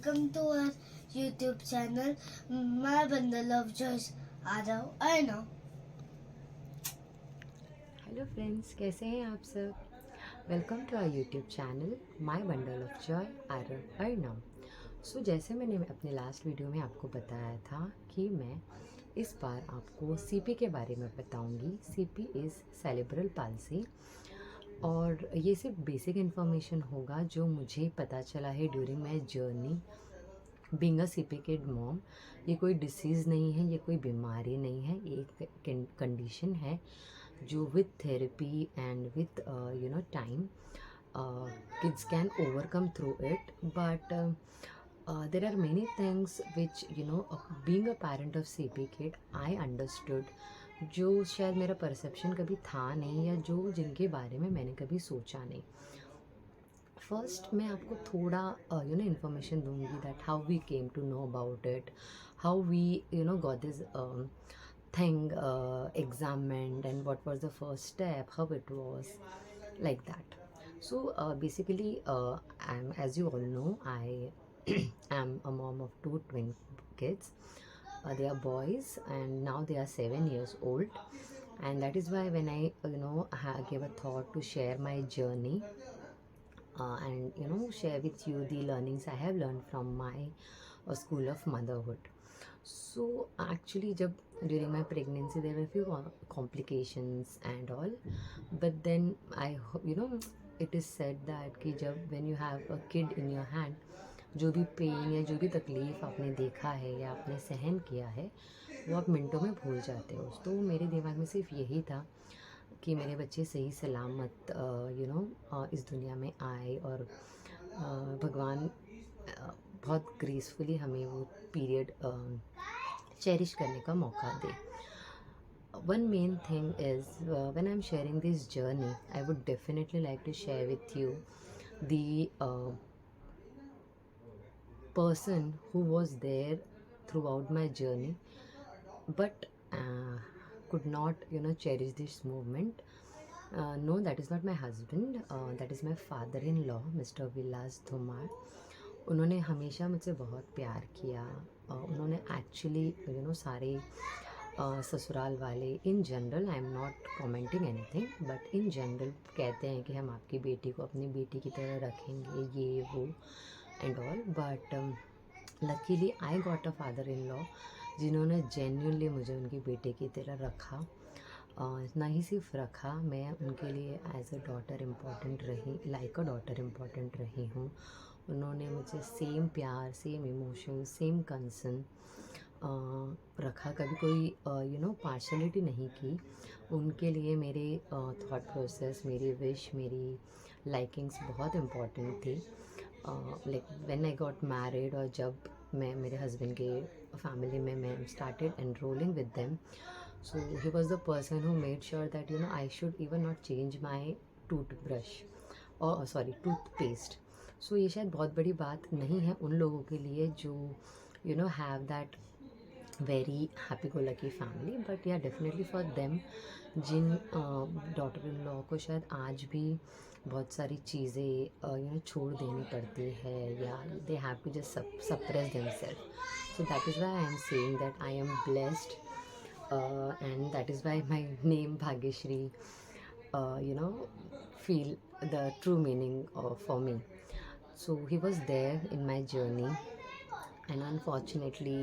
welcome to our YouTube channel, My Bundle of Joys, Arav Arnav. Hello friends, कैसे हैं आप सब। Welcome to our YouTube channel my bundle of joy Aarav Arnav. सो जैसे मैंने अपने लास्ट वीडियो में आपको बताया था कि मैं इस बार आपको सीपी के बारे में बताऊंगी। सीपी इज़ सेरेब्रल पाल्सी और ये सिर्फ बेसिक इन्फॉर्मेशन होगा जो मुझे पता चला है during my journey being a CP kid mom. ये कोई डिसीज़ नहीं है, ये कोई बीमारी नहीं है, ये एक कंडीशन है जो with therapy and with time kids can overcome through it. But there are many things which being a parent of CP kid I understood, जो शायद मेरा परसेप्शन कभी था नहीं या जो जिनके बारे में मैंने कभी सोचा नहीं। फर्स्ट मैं आपको थोड़ा इन्फॉर्मेशन दूंगी that how we came to know about it, how we got this thing examined, and what was the first step, how it was, like that. So basically, as you all know, I am a mom of two twin kids. They are boys and now they are 7 years old, and that is why when I gave a thought to share my journey and share with you the learnings I have learned from my school of motherhood. So actually jab during my pregnancy there were few complications and all, but then it is said that कि जब when you have a kid in your hand, जो भी pen या जो भी तकलीफ़ आपने देखा है या आपने सहन किया है वो आप मिनटों में भूल जाते हो। तो मेरे दिमाग में सिर्फ यही था कि मेरे बच्चे सही सलामत इस दुनिया में आए और भगवान बहुत ग्रेसफुली हमें वो पीरियड चेरिश करने का मौका दे। One main thing is when I am sharing this journey I would definitely like to share with you the person who was there throughout my journey but could not cherish this moment. No, that is not my husband, that is my father-in-law, Mr. Vilas Dhumar. उन्होंने हमेशा मुझसे बहुत प्यार किया। उन्होंने actually सारे ससुराल वाले in general, I am not commenting anything, but in general कहते हैं कि हम आपकी बेटी को अपनी बेटी की तरह रखेंगे, ये वो and all. But luckily I got a father in law जिन्होंने जेन्युइनली मुझे उनकी बेटे की तरह रखा। ना ही सिर्फ रखा, मैं उनके लिए एज अ डॉटर इम्पॉर्टेंट रही, लाइक अ डॉटर इम्पॉर्टेंट रही हूँ। उन्होंने मुझे सेम प्यार, सेम इमोशन, सेम कंसर्न रखा, कभी कोई पार्शलिटी नहीं की। उनके लिए मेरे थॉट प्रोसेस, मेरी विश, मेरी लाइकिंग्स बहुत इम्पॉर्टेंट थी। Like when I got married और जब मैं मेरे हस्बैंड के फैमिली में मैं started enrolling with them, so he was the person who made sure that I should even not change my toothbrush or sorry toothpaste. So ये शायद बहुत बड़ी बात नहीं है उन लोगों के लिए जो have that very happy go lucky family, but yeah definitely for them जिन डॉटर इन लॉ को शायद आज भी बहुत सारी चीज़ें छोड़ देनी पड़ती है या they have to just suppress themselves. So that is why I am saying that I am blessed, and that is why my name Bhagyashri feel the true meaning for me. So he was there in my journey, and unfortunately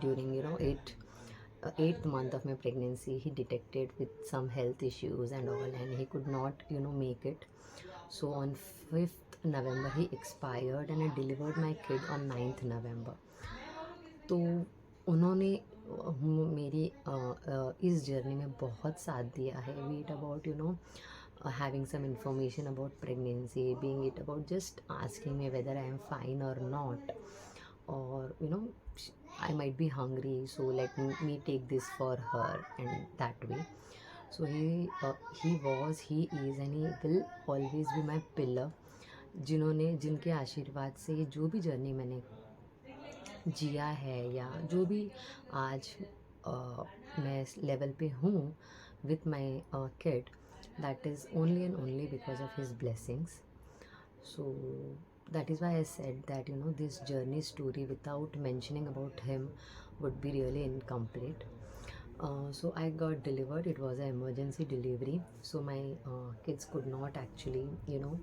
during 8th month of my pregnancy he detected with some health issues and all, and he could not make it. So on 5th November he expired, and I delivered my kid on 9th November. तो उन्होंने मेरी इस journey में बहुत साथ दिया है। Wheat about having some information about pregnancy, being it about just asking me whether I am fine or not, or I might be hungry, so let me take this for her, and that way. So he is and he will always be my pillar, जिनके आशीर्वाद से जो भी journey मैंने जिया है या जो भी आज मैं इस लेवल पे हूँ with my kid, that is only and only because of his blessings. So that is why I said that, you know, this journey story without mentioning about him would be really incomplete. So I got delivered. It was an emergency delivery. So my kids could not actually, you know,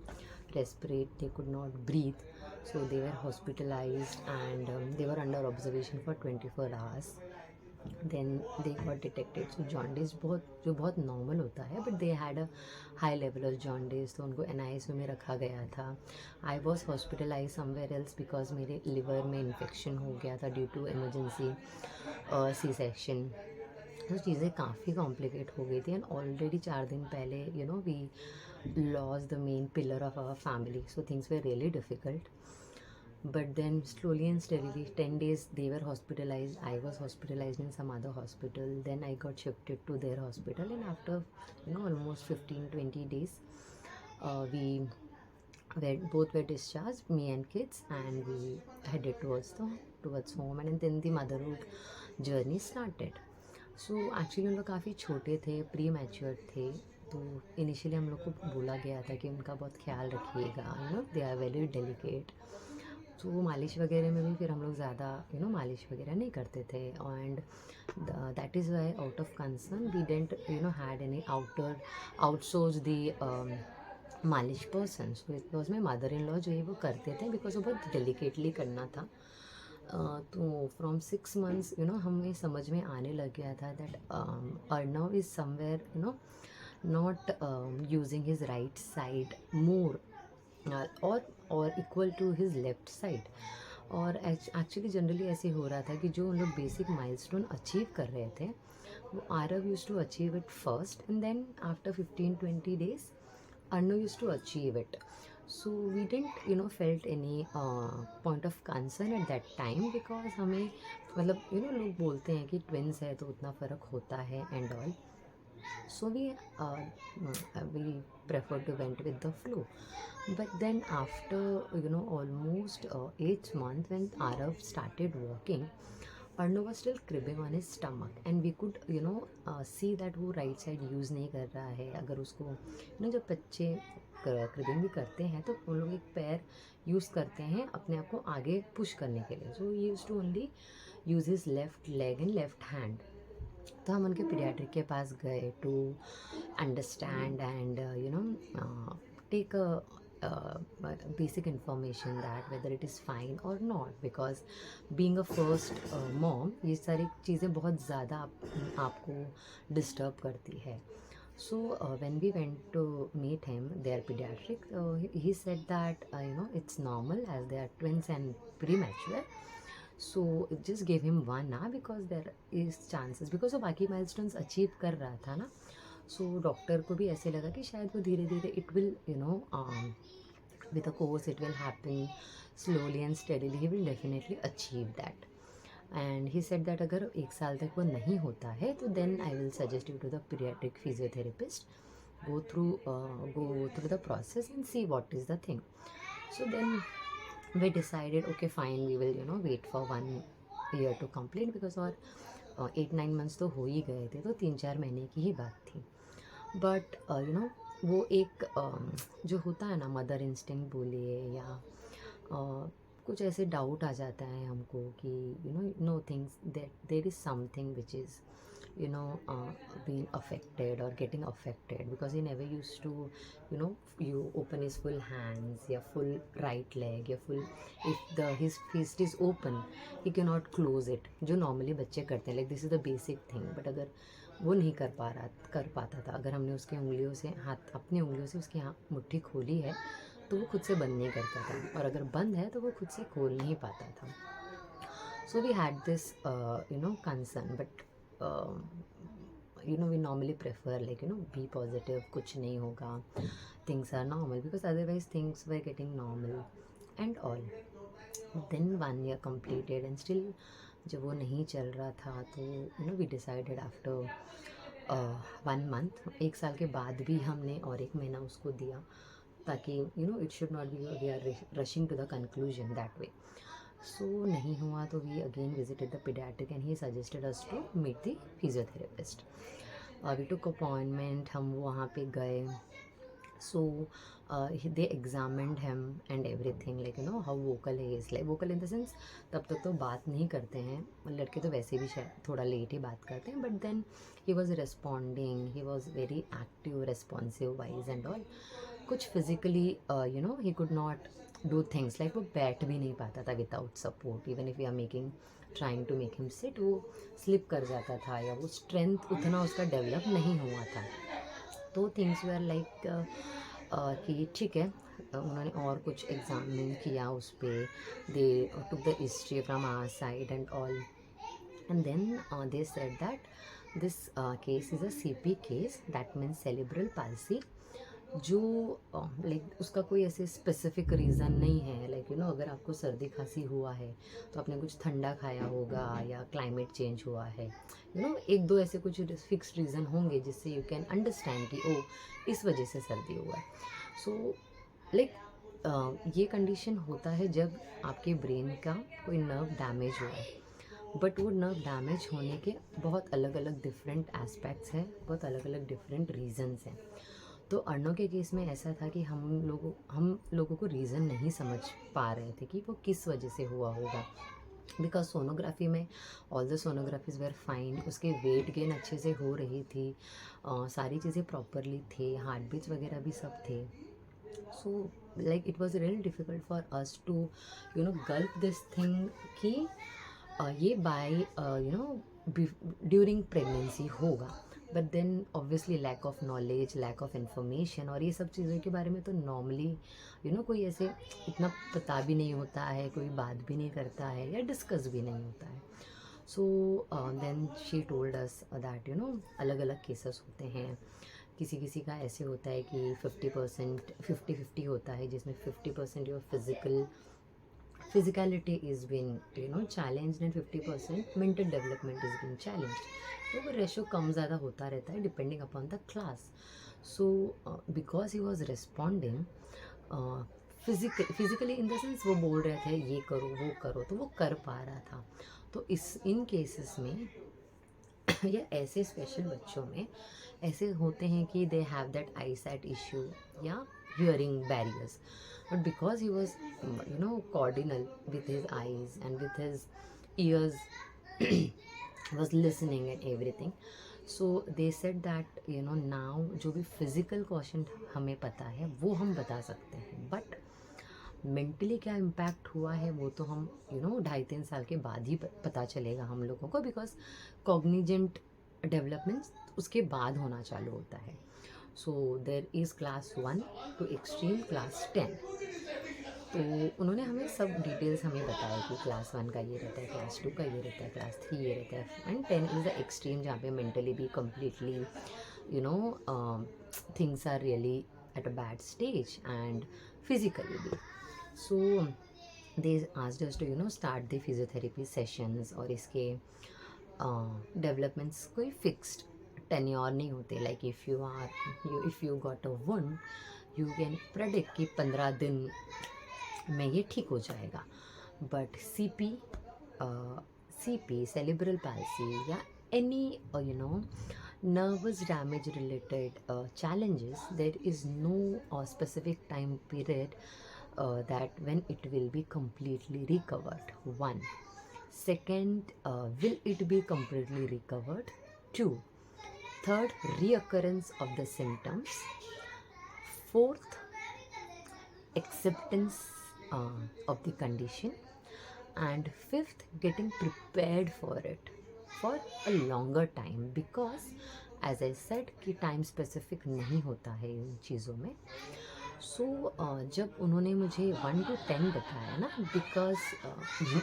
respirate. They could not breathe. So they were hospitalized, and they were under observation for 24 hours. Then they got detected. So jaundice बहुत जो बहुत normal होता है, but they had a high level of jaundice, तो उनको NICU में रखा गया था. I was hospitalise somewhere else because मेरे लिवर में इन्फेक्शन हो गया था due to emergency C section. तो चीज़ें काफ़ी कॉम्प्लिकेट हो गई थी, एंड ऑलरेडी 4 दिन पहले, you know, we lost the main pillar of our family. So things were really difficult. But then slowly and steadily, 10 days they were hospitalized. I was hospitalized in some other hospital. Then I got shifted to their hospital, and after, you know, almost 15-20 days, we both were discharged, me and kids, and we headed towards home. And then the motherhood journey started. So actually उन लोग काफ़ी छोटे थे, pre mature थे. तो initially हम लोग को बोला गया था कि उनका बहुत ख्याल रखिएगा, you know, they are very delicate. तो मालिश वगैरह में भी फिर हम लोग ज़्यादा, यू नो, मालिश वगैरह नहीं करते थे. And that is why out of concern we didn't, you know, had any outsource the मालिश person. So it was my mother in law जो ये वो करते थे, बिकॉज वो बहुत डेलिकेटली करना था. तो फ्रॉम 6 months, यू नो, हमें समझ में आने लग गया था that Arnav is somewhere, you know, not using his right side more, और equal to his left side. और एक्चुअली जनरली ऐसे हो रहा था कि जो उन लोग बेसिक माइलस्टोन अचीव कर रहे थे, वो Aarav use to achieve it first, and then after 15-20 days Arnav use to achieve it. So we didn't, you know, felt any point of concern at that time, because हमें, मतलब, यू नो, लोग बोलते हैं कि ट्विंस है तो उतना फ़र्क होता है and all. So we prefer to went with the flow. But then after, you know, almost 8th month, when Arav started walking, Arnav was still cribbing on his stomach, and we could, you know, see that वो right side use नहीं कर रहा है. अगर उसको, you know, जब बच्चे cribbing भी करते हैं तो उन लोग एक पैर यूज़ करते हैं अपने आप को आगे पुश करने के लिए. So he used to only use his left leg and left hand. तो हम उनके पीडियाट्रिक के पास गए to understand and, you know, take basic information that whether it is fine or not, because being a first mom ये सारी चीज़ें बहुत ज़्यादा आपको डिस्टर्ब करती है. So when we went to meet him, their pediatric, he said that, you know, it's normal as they are twins and premature. So it just gave him one ना, because there is chances, because वो बाकी milestones achieve कर रहा था ना. So doctor को भी ऐसे लगा कि शायद वो धीरे धीरे it will, you know, with a course it will happen slowly and steadily, he will definitely achieve that. And he said that अगर 1 साल तक वो नहीं होता है तो then I will suggest you to the pediatric physiotherapist, go through the process and see what is the thing. So then we decided, okay fine, we will, you know, wait for 1 year to complete, because और 8-9 months तो हो ही गए थे, तो 3-4 महीने की ही बात थी. बट यू नो, वो एक जो होता है ना, मदर इंस्टिंक्ट बोलिए या कुछ ऐसे डाउट आ जाता है हमको कि, you know things that there is something which is, you know, being affected or getting affected, because he never used to, you know, you open his full hands, या full right leg, या full, if his fist is open he cannot close it, जो normally बच्चे करते हैं, like this is the basic thing. but अगर वो नहीं कर पाता था, अगर हमने उसके उंगलियों से अपनी उंगलियों से उसकी मुट्ठी खोली है तो वो खुद से बंद नहीं करता था, और अगर बंद है तो वो खुद से खोल नहीं पाता था. So we had this, you know, concern, but you know, we normally prefer, like, you know, be positive, कुछ नहीं होगा, things are normal, because otherwise things were getting normal and all. Then 1 year completed and still जब वो नहीं चल रहा था, तो, you know, we decided after 1 month, 1 साल के बाद भी हमने और 1 महीना उसको दिया, ताकि, you know, it should not be we are rushing to the conclusion that way. So नहीं हुआ तो we again visited the pediatric and he suggested us to meet the physiotherapist. We took appointment, हम वहाँ पे गए. So they examined him and everything, like you know how vocal he is, like vocal in the sense तब तक तो बात नहीं करते हैं, लड़के तो वैसे भी शायद थोड़ा लेट ही बात करते हैं, but then he was responding, he was very active, responsive wise and all. कुछ physically you know he could not do things, like वो बैठ भी नहीं पाता था without support, even if we are trying to make him sit, वो slip कर जाता था, या वो strength उतना उसका develop नहीं हुआ था. तो थिंग्स वेयर लाइक कि ठीक है, उन्होंने और कुछ एग्जामिन किया उस पर, they took the history from our side and all, and then they said that this case is a CP case, that means cerebral palsy, जो लाइक उसका कोई ऐसे स्पेसिफिक रीज़न नहीं है, लाइक यू नो अगर आपको सर्दी खांसी हुआ है तो आपने कुछ ठंडा खाया होगा या क्लाइमेट चेंज हुआ है, यू नो एक दो ऐसे कुछ फिक्स रीज़न होंगे जिससे यू कैन अंडरस्टैंड कि ओ इस वजह से सर्दी हुआ है. सो लाइक ये कंडीशन होता है जब आपके ब्रेन का कोई नर्व डैमेज हुआ है, बट वो नर्व डैमेज होने के बहुत अलग अलग डिफरेंट एस्पेक्ट्स हैं, बहुत अलग अलग डिफरेंट रीजंस हैं. तो अर्णव के केस में ऐसा था कि हम लोगों को रीज़न नहीं समझ पा रहे थे कि वो किस वजह से हुआ होगा, बिकॉज सोनोग्राफी में all the sonographies where fine, उसके वेट गेन अच्छे से हो रही थी, सारी चीज़ें प्रॉपरली थे, हार्ट बीट्स वगैरह भी सब थे. So like it was really difficult for us to you know gulp this thing कि ये by you know during pregnancy होगा. But then obviously lack of knowledge, lack of information, और ये सब चीज़ों के बारे में तो नॉर्मली यू नो कोई ऐसे इतना पता भी नहीं होता है, कोई बात भी नहीं करता है या डिस्कस भी नहीं होता है. So then she told us that you know अलग अलग केसेस होते हैं, किसी का ऐसे होता है कि 50% 50-50 होता है, जिसमें 50% your physicality is being you know challenged and 50% mental development is being challenged. तो वो रेशो कम ज़्यादा होता रहता है depending upon the class. So because he was responding physically in the sense, वो बोल रहे थे ये करो वो करो, तो वो कर पा रहा था. तो इन केसेस में या ऐसे स्पेशल बच्चों में ऐसे होते हैं कि they have that I site issue या hearing barriers, but because he was you know coordinal with his eyes and with his ears was listening and everything, so they said that you know now जो भी physical question हमें पता है वो हम बता सकते हैं, but मेंटली क्या इम्पैक्ट हुआ है वो तो हम यू नो 2.5-3 साल के बाद ही पता चलेगा हम लोगों को, बिकॉज कॉग्निजेंट डेवलपमेंट उसके बाद होना चालू होता है. So there is class 1 to extreme class 10. तो उन्होंने हमें सब डिटेल्स हमें बताया कि क्लास 1 का ये रहता है, क्लास 2 का ये रहता है, क्लास 3 ये रहता है, एंड 10 इज़ द एक्सट्रीम जहाँ पे मेंटली भी completely you know things are really at a bad stage and physically भी. So they asked us to you know start the physiotherapy sessions, और इसके डेवलपमेंट्स कोई फिक्स्ड टेन्योर नहीं होते. Like if you got a wound you can predict कि 15 दिन में ये ठीक हो जाएगा. बट CP सेरिब्रल पैल्सी या any you know nervous damage related challenges, there is no specific time period that when it will be completely recovered. 1. Second, will it be completely recovered? 2. Third, reoccurrence of the symptoms. 4th, acceptance of the condition. And 5th, getting prepared for it for a longer time, because as I said कि time specific नहीं होता है इन चीज़ों में. सो जब उन्होंने मुझे 1 to 10 बताया ना, because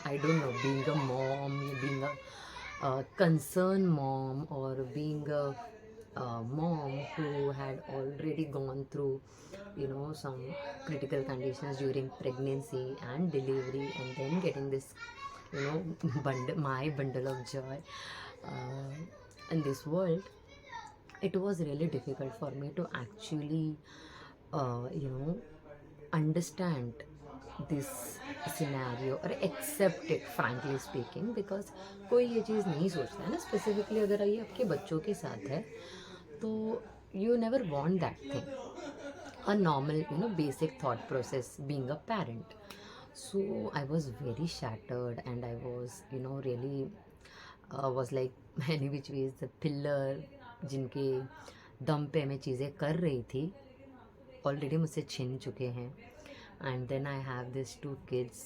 I don't know, being a mom, being a concern mom, और being a mom who had already gone through you know some critical conditions during pregnancy and delivery, and then getting this you know my bundle of joy in this world, it was really difficult for me to actually you know understand this scenario or accept it, frankly speaking, because कोई ये चीज़ नहीं सोचता है ना, specifically अगर ये आपके बच्चों के साथ है तो you never want that thing. a normal, basic thought process being a parent. So I was very shattered, and I was, really was like many which ways the pillar जिनके दम पे मैं चीज़ें कर रही थी ऑलरेडी मुझसे छिन चुके हैं. And then I have this 2 kids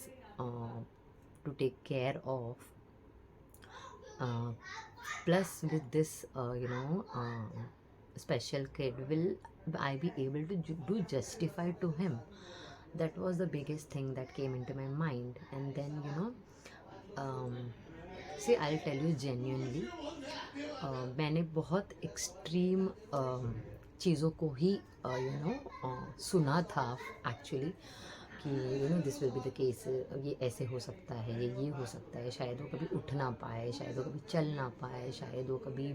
to take care of. Plus with this special kid, will I be able to do justify to him? That was the biggest thing that came into my mind. And then see, I'll tell you genuinely, मैंने बहुत extreme चीज़ों को ही सुना था actually, कि this will be the case, ये ऐसे हो सकता है, ये हो सकता है, शायद वो कभी उठ ना पाए, शायद वो कभी चल ना पाए, शायद वो कभी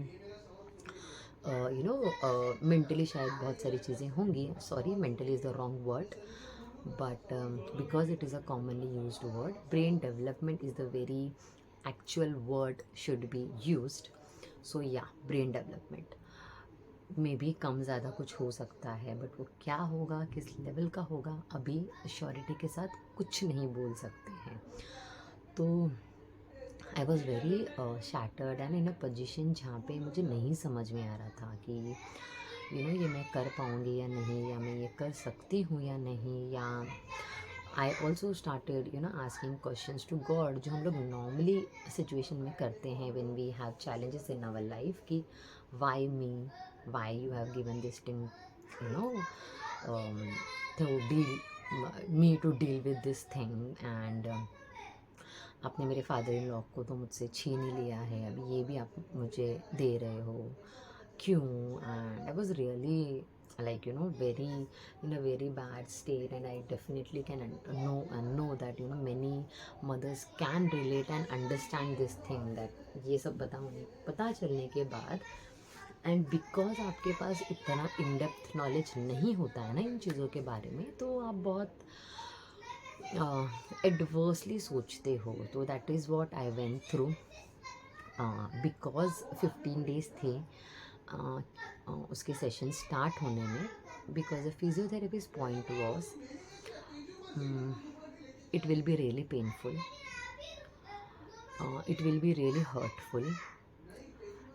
मेंटली शायद बहुत सारी चीज़ें होंगी. Sorry, mentally is the wrong word, but because it is a commonly used word, brain development is the very actual word should be used. So yeah, brain development में भी कम ज़्यादा कुछ हो सकता है, बट वो क्या होगा, किस लेवल का होगा, अभी श्योरिटी के साथ कुछ नहीं बोल सकते हैं. तो I was very shattered and in a position जहाँ पे मुझे नहीं समझ में आ रहा था कि ये मैं कर पाऊँगी या नहीं, या मैं ये कर सकती हूँ या नहीं. या I also started asking questions to God, जो हम लोग नॉर्मली सिचुएशन में करते हैं when we have challenges in our life, कि why me, why you have given this thing, to deal me to deal with this thing. And आपने मेरे father in law को तो मुझसे छीन ही लिया है, अभी ये भी आप मुझे दे रहे हो, क्यों? And I was really like very in a very bad state. And I definitely can know that many mothers can relate and understand this thing, that ये सब पता चलने के बाद, एंड बिकॉज आपके पास इतना इन डेप्थ नॉलेज नहीं होता है ना इन चीज़ों के बारे में, तो आप बहुत एडवर्सली सोचते हो. तो that is what I went through. Because 15 days थे उसके सेशन स्टार्ट होने में, because the physiotherapist point was it will be really painful, it will be really hurtful.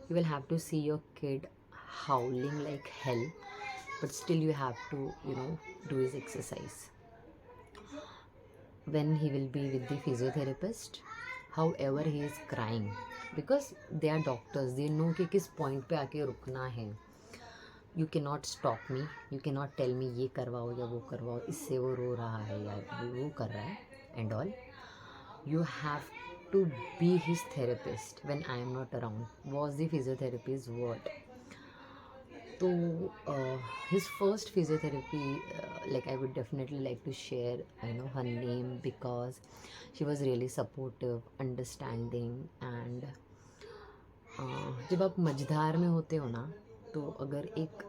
You will have to see your kid howling like hell, but still you have to do his exercise. When he will be with the physiotherapist, however he is crying, because they are doctors, they know कि किस point पे आके रुकना है. You cannot stop me, you cannot tell me ये करवाओ या वो करवाओ, इससे वो रो रहा है या वो कर रहा है and all. You have to be his therapist when I am not around, was the physiotherapist's word. So his first physiotherapy, like I would definitely like to share her name, because she was really supportive, understanding. And जब आप मझधार में होते हो ना, तो अगर एक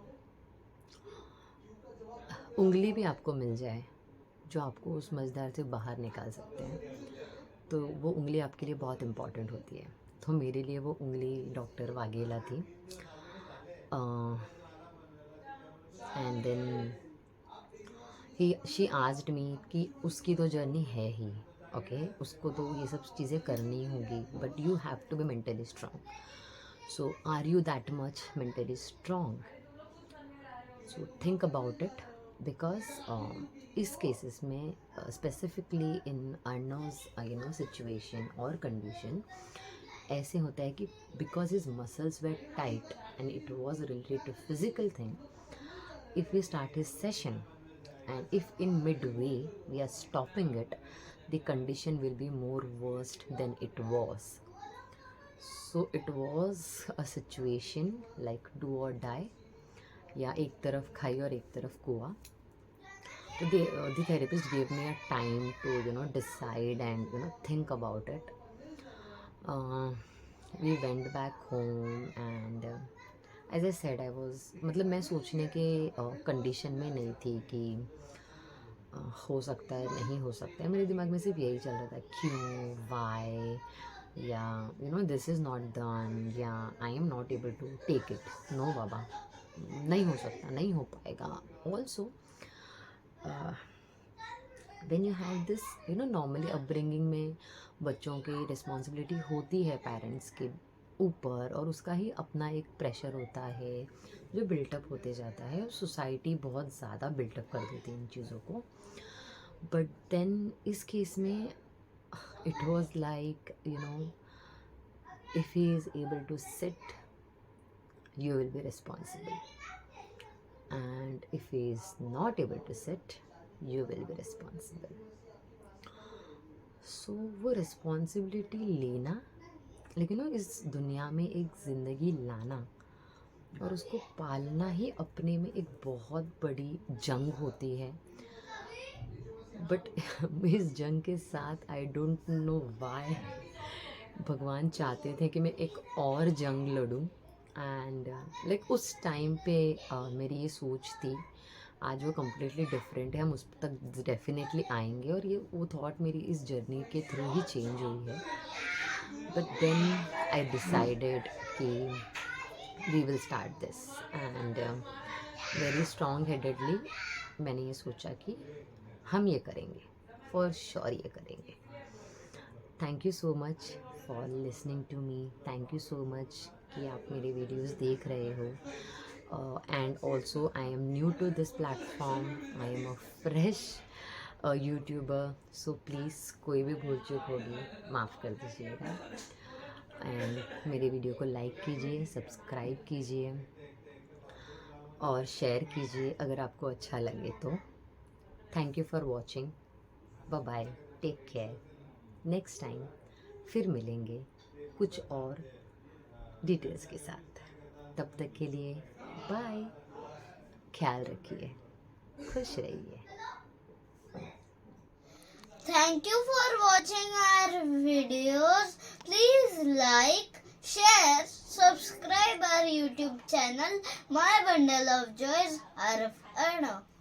उंगली भी आपको मिल जाए जो आपको उस मझधार से बाहर निकाल सकते हैं, तो वो उंगली आपके लिए बहुत इम्पॉर्टेंट होती है. तो मेरे लिए वो उंगली डॉक्टर वाघेला थी. And then she asked me कि उसकी तो जर्नी है ही, ओके, उसको तो ये सब चीज़ें करनी होगी, but you have to be mentally strong. So are you that much mentally strong? So think about it, because इस केसेस में स्पेसिफिकली इन अर्नव्स सिचुएशन और कंडीशन ऐसे होता है कि because his muscles were tight and it was related to physical thing, if we start his session and if in midway we are stopping it, the condition will be more worst than it was. So it was a situation like do or die, या एक तरफ खाई और एक तरफ कुआं. So the therapist gave me a time to decide and think about it. We went back home and as I said I was, मतलब मैं सोचने के कंडीशन में नहीं थी कि हो सकता है नहीं हो सकता है. मेरे दिमाग में सिर्फ यही चल रहा था, क्यों, वाई, या दिस इज़ नॉट डन, या I am not able to take it. No बाबा, नहीं हो सकता, नहीं हो पाएगा. Also when you have this normally upbringing में बच्चों की रिस्पॉन्सिबिलिटी होती है पेरेंट्स के ऊपर, और उसका ही अपना एक प्रेशर होता है जो बिल्टअप होते जाता है, और सोसाइटी बहुत ज़्यादा बिल्टअप कर देती है इन चीज़ों को. बट देन इस केस में it was like, if he is able to sit, you will be responsible, and if he is not able to sit, you will be responsible. So वो रिस्पॉन्सिबिलिटी लेना, लेकिन इस दुनिया में एक ज़िंदगी लाना और उसको पालना ही अपने में एक बहुत बड़ी जंग होती है. बट इस जंग के साथ आई डोंट नो वाई भगवान चाहते थे कि मैं एक और जंग लड़ूं. एंड लाइक उस टाइम पे मेरी ये सोच थी. आज वो कम्प्लीटली डिफरेंट है, हम उस तक डेफिनेटली आएंगे, और ये वो थॉट मेरी इस जर्नी के थ्रू ही चेंज हुई है. बट देन आई डिसाइडेड कि we will start this, and very strong headedly मैंने ये सोचा कि हम ये करेंगे, फॉर श्योर ये करेंगे. Thank you so much for listening to me. Thank you so much कि आप मेरे वीडियोस देख रहे हो. And also I am new to this platform, I am a fresh YouTuber, so please कोई भी भूल चूक होगी माफ़ कर दीजिएगा. एंड मेरे वीडियो को लाइक कीजिए, सब्सक्राइब कीजिए और शेयर कीजिए अगर आपको अच्छा लगे तो. Thank you for watching. Bye bye, take care. Next time फिर मिलेंगे कुछ और डिटेल्स के साथ. तब तक के लिए बाय. ख्याल रखिए, खुश रहिए. Thank you for watching our videos. Please like, share, subscribe our YouTube channel, My Bundle of Joys, Arif Arnav.